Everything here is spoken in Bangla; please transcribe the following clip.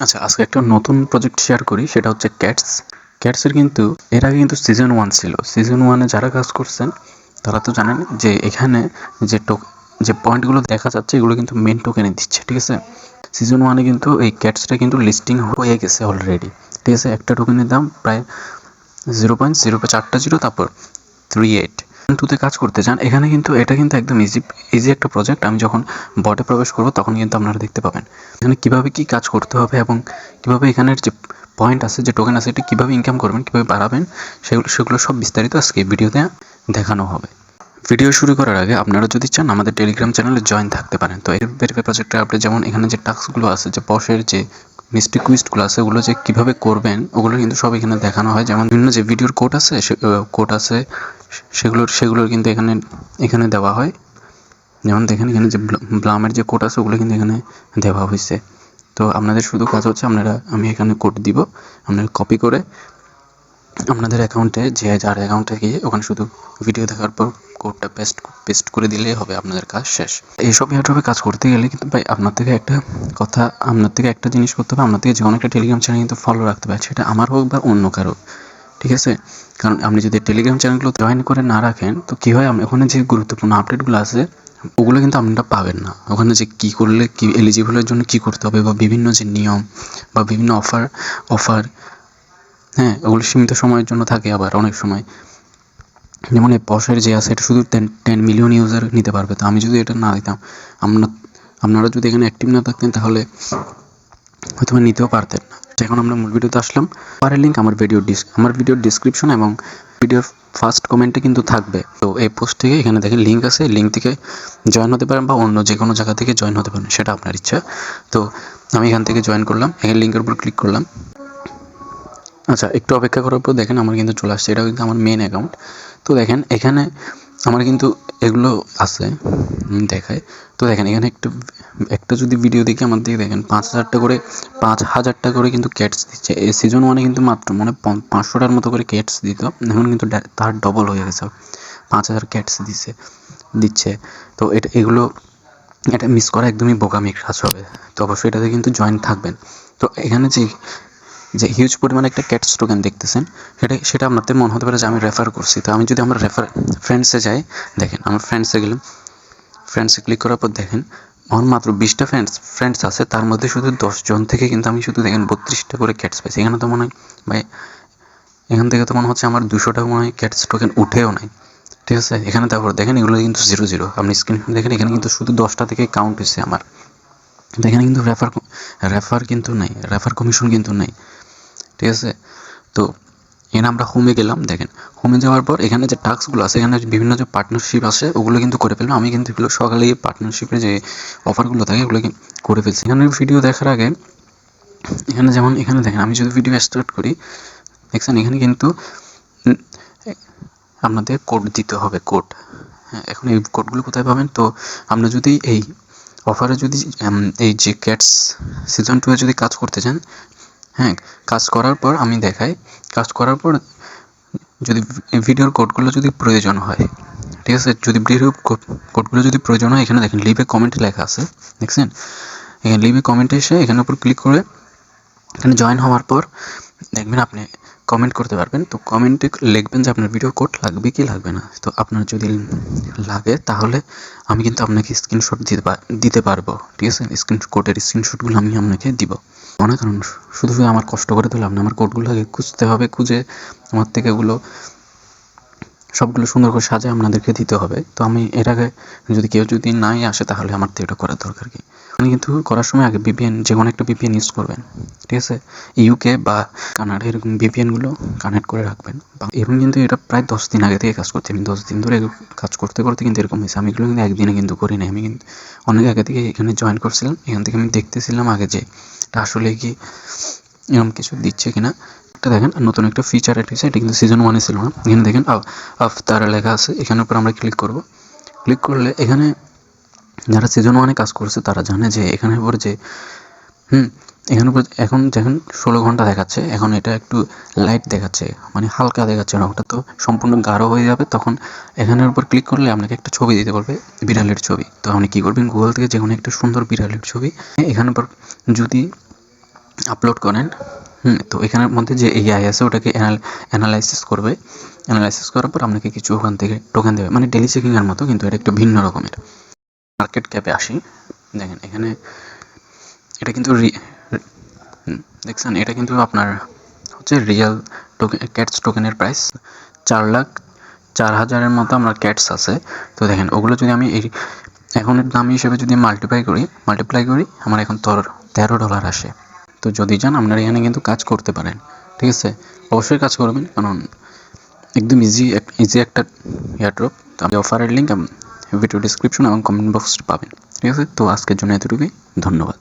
আচ্ছা, আজকে একটা নতুন প্রজেক্ট শেয়ার করি, সেটা হচ্ছে ক্যাটস। ক্যাটসের কিন্তু এর আগে কিন্তু সিজন 1 ছিল। সিজন 1 এ যারা কাজ করছেন তারা তো জানেন যে এখানে যে যে পয়েন্টগুলো দেখা যাচ্ছে এগুলো কিন্তু মেন টোকেনে দিচ্ছে, ঠিক আছে? সিজন 1 এ কিন্তু এই ক্যাটসটা কিন্তু লিস্টিং হয়ে গেছে অলরেডি, ঠিক আছে? একটা টোকেনের দাম প্রায় 0.04 তারপর 38 টুতে কাজ করতে চান। এখানে কিন্তু এটা কিন্তু একদম ইজি একটা প্রজেক্ট। আমি যখন বটে প্রবেশ করব তখন কিন্তু আপনারা দেখতে পাবেন এখানে কিভাবে কি কাজ করতে হবে এবং কিভাবে এখানের যে পয়েন্ট আছে, যে টোকেন আছে, এটা কিভাবে ইনকাম করবেন, কিভাবে বাড়াবেন, সেগুলো সব বিস্তারিত আজকে ভিডিওতে দেখানো হবে। ভিডিও শুরু করার আগে আপনারা যদি চান আমাদের টেলিগ্রাম চ্যানেলে জয়েন থাকতে পারেন। তো এই ভেরিফাই প্রজেক্টের আপনি যেমন এখানে যে টাস্কগুলো আছে, যে বসের যে মিস্টেক কুইস্টগুলো আছে, ওগুলো যে কীভাবে করবেন ওগুলো কিন্তু সব এখানে দেখানো হয়। যেমন বিভিন্ন যে ভিডিওর কোড আছে, কোড আছে, সেগুলোর কিন্তু এখানে দেওয়া হয়। যেমন দেখেন এখানে যে ব্লামের যে কোড আছে ওগুলো কিন্তু এখানে দেওয়া হয়েছে। তো আপনাদের শুধু কাজ হচ্ছে আমি এখানে কোড দিব, আপনারা কপি করে আপনাদের অ্যাকাউন্টে যার অ্যাকাউন্টে গিয়ে ওখানে শুধু ভিডিও দেখার পর কোডটা পেস্ট করে দিলেই হবে, আপনাদের কাজ শেষ। এইসব এয়ারড্রপে কাজ করতে গেলে কিন্তু ভাই আপনার থেকে একটা জিনিস করতে হবে। আপনার থেকে যে কোনো একটা টেলিগ্রাম চ্যানেল কিন্তু ফলো রাখতে হবে, সেটা আমার হোক বা অন্য কারো, ঠিক আছে? কারণ আপনি যদি টেলিগ্রাম চ্যানেলগুলো জয়েন করে না রাখেন তো কী হয়, ওখানে যে গুরুত্বপূর্ণ আপডেটগুলো আছে ওগুলো কিন্তু আপনারা পাবেন না। ওখানে যে কী করলে কি এলিজিবলের জন্য কী করতে হবে, বা বিভিন্ন যে নিয়ম বা বিভিন্ন অফার, হ্যাঁ, ওগুলো সীমিত সময়ের জন্য থাকে। আবার অনেক সময় যেমন এই বসের যে আছে এটা শুধু 10 মিলিয়ন ইউজার নিতে পারবে। তো আমি যদি এটা না দিতাম, আপনারা যদি এখানে অ্যাক্টিভ না থাকতেন তাহলে হয়তো নিতেও পারতেন না। এখন আমরা মূল ভিডিওতে আসলাম। পারের লিঙ্ক আমার ভিডিওর ডিসক্রিপশন এবং ভিডিওর ফার্স্ট কমেন্টে কিন্তু থাকবে। তো এই পোস্ট থেকে এখানে দেখেন লিঙ্ক আছে, লিঙ্ক থেকে জয়েন হতে পারেন বা অন্য যে কোনো জায়গা থেকে জয়েন হতে পারেন, সেটা আপনার ইচ্ছা। তো আমি এখান থেকে জয়েন করলাম, এখানে লিঙ্কের উপর ক্লিক করলাম। আচ্ছা, একটু অপেক্ষা করার পর দেখেন আমার কিন্তু চলে আসছে, এটা কিন্তু আমার মেন অ্যাকাউন্ট। তো দেখেন এখানে আমার কিন্তু এগুলো আছে, দেখায়। তো দেখেন এখানে একটা যদি ভিডিও দেখি আমার দিকে দেখেন 5,000টা করে কিন্তু ক্যাটস দিচ্ছে। এই সিজন 1 কিন্তু মাত্র 500টার মতো করে ক্যাটস দিত, এখন কিন্তু তার ডবল হয়ে গেছে, 5,000 ক্যাটস দিচ্ছে। তো এটা মিস করা একদমই বোকামির কাজ হবে। তো অবশ্যই এটাতে কিন্তু জয়েন থাকবেন। তো এখানে যে হিউজ পরিমাণে একটা ক্যাটস টোকেন দেখতেছেন, সেটা আপনাদের মনে হতে পারে যে আমি রেফার করছি। তো আমি যদি আমার ফ্রেন্ডসে যাই, দেখেন আমার ফ্রেন্ডসে গেলাম, ফ্রেন্ডসে ক্লিক করার পর দেখেন আমার মাত্র 20টা ফ্রেন্ডস আছে, তার মধ্যে শুধু 10 জন থেকে কিন্তু আমি শুধু দেখেন 32টা করে ক্যাটস পাইছি। এখানে তো মনে হয় ভাই, এখান থেকে তো মনে হচ্ছে আমার 200টা মনে হয় ক্যাটস টোকেন উঠেও নাই, ঠিক আছে? এখানে তারপর দেখেন এগুলো কিন্তু 0 আপনি স্ক্রিনশট দেখেন, এখানে কিন্তু শুধু 10টা থেকে কাউন্ট হয়েছে আমার। এখানে কিন্তু রেফার কিন্তু নাই, রেফার কমিশন কিন্তু নাই, ঠিক আছে? তো এখানে আমরা হোমে গেলাম, দেখেন হোমে যাওয়ার পর এখানে যে টাস্কগুলো আছে, এখানে বিভিন্ন যে পার্টনারশিপ আছে ওগুলো কিন্তু করে ফেললাম। আমি কিন্তু এগুলো সকালেই পার্টনারশিপের যে অফারগুলো থাকে ওগুলো করে ফেলছি। এখানে ভিডিও দেখার আগে এখানে দেখেন আমি যদি ভিডিও স্টার্ট করি, দেখছেন এখানে কিন্তু আপনাদের কোড দিতে হবে, কোড। হ্যাঁ, এখন এই কোডগুলো কোথায় পাবেন? তো আমরা যদি এই অফারে যদি এই যে ক্যাটস সিজন 2 এ যদি কাজ করতে চান, হ্যাঁ, কাজ করার পর আমি দেখাই, কাজ করার পর যদি ভিডিওর কোডগুলো যদি প্রয়োজন হয়, ঠিক আছে, যদি ভিডিওর কোডগুলো যদি প্রয়োজন হয়, এখানে দেখেন লিভে কমেন্টে লেখা আছে, দেখছেন? এখানে লিভে কমেন্টে এসে এখানের উপর ক্লিক করে এখানে জয়েন হওয়ার পর দেখবেন আপনি কমেন্ট করতে পারবেন। তো কমেন্টে লিখবেন যে আপনার ভিডিও কোড লাগবে কি লাগবে না। তো আপনার যদি লাগে তাহলে আমি কিন্তু আপনাকে স্ক্রিনশট দিতে পারবো, ঠিক আছে? কোডের স্ক্রিনশটগুলো আমি আপনাকে দিব। মনে কারণ শুধু আমার কষ্ট করে দিলাম না, আমার কোডগুলো আগে খুঁজতে হবে, খুঁজে আমার থেকে সবগুলো সুন্দর করে সাজিয়ে আপনাদেরকে দিতে হবে। তো আমি এর আগে কেউ যদি নাই আসে তাহলে আমার তো এটা করার দরকার কি? আপনি কিন্তু করার সময় আগে যে কোনো একটা ভিপিএন ইউজ করবেন, ঠিক আছে? ইউকে বা কানাডা এরকম ভিপিএনগুলো কানেক্ট করে রাখবেন। এবং কিন্তু এটা প্রায় 10 দিন আগে থেকে কাজ করতে, আমি 10 দিন ধরে কাজ করতে কিন্তু এরকম হয়েছে। আমি এগুলো কিন্তু একদিনে কিন্তু করি নাই, আমি কিন্তু অনেক আগে থেকে এখানে জয়েন করছিলাম। এখান থেকে আমি দেখতেছিলাম আগে যে এটা আসলে কি এরকম কিছু দিচ্ছে কিনা। একটা দেখেন নতুন একটা ফিচার এড হয়েছে, এটা কিন্তু সিজন 1 এ ছিল না। এখানে দেখেন আফতার লেখা আছে, এখানের উপর আমরা ক্লিক করব। ক্লিক করলে এখানে যারা সিজন 1 এ কাজ করছে তারা জানে যে এখানের উপর যে এখানের উপর এখন দেখেন 16 ঘন্টা দেখাচ্ছে, এখন এটা একটু লাইট দেখাচ্ছে, মানে হালকা দেখাচ্ছে রঙটা। তো সম্পূর্ণ গাঢ় হয়ে যাবে, তখন এখানের উপর ক্লিক করলে আপনাকে একটা ছবি দিতে বলবে, বিড়ালের ছবি। তো আপনি কী করবেন, গুগল থেকে যে কোনো একটা সুন্দর বিড়ালের ছবি এখানের উপর যদি আপলোড করেন, তো এখানের মধ্যে যে এআই আছে ওটাকে অ্যানালাইসিস করবে। অ্যানালাইসিস করার পর আপনাকে কিছু ওখান থেকে টোকেন দেবে, মানে ডেলি চেকিংয়ের মতো, কিন্তু এটা একটু ভিন্ন রকমের। মার্কেট ক্যাপে আসি, দেখেন এখানে এটা কিন্তু দেখছেন, এটা কিন্তু আপনার হচ্ছে রিয়েল টোকেন, ক্যাটস টোকেনের প্রাইস 4,04,000-এর মতো আমার ক্যাটস আছে। তো দেখেন ওগুলো যদি আমি এই এখনের দাম হিসেবে যদি মাল্টিপ্লাই করি আমার এখন $13 আসে। তো যদি চান আপনারা এখানে কিন্তু কাজ করতে পারেন, ঠিক আছে? অবশ্যই কাজ করবেন, কারণ একদম ইজি একটা এয়ারড্রপ। তো আপনি অফারের লিঙ্ক ভিডিও ডিসক্রিপশন এবং কমেন্ট বক্সে পাবেন, ঠিক আছে? তো আজকের জন্য এতটুকুই, ধন্যবাদ।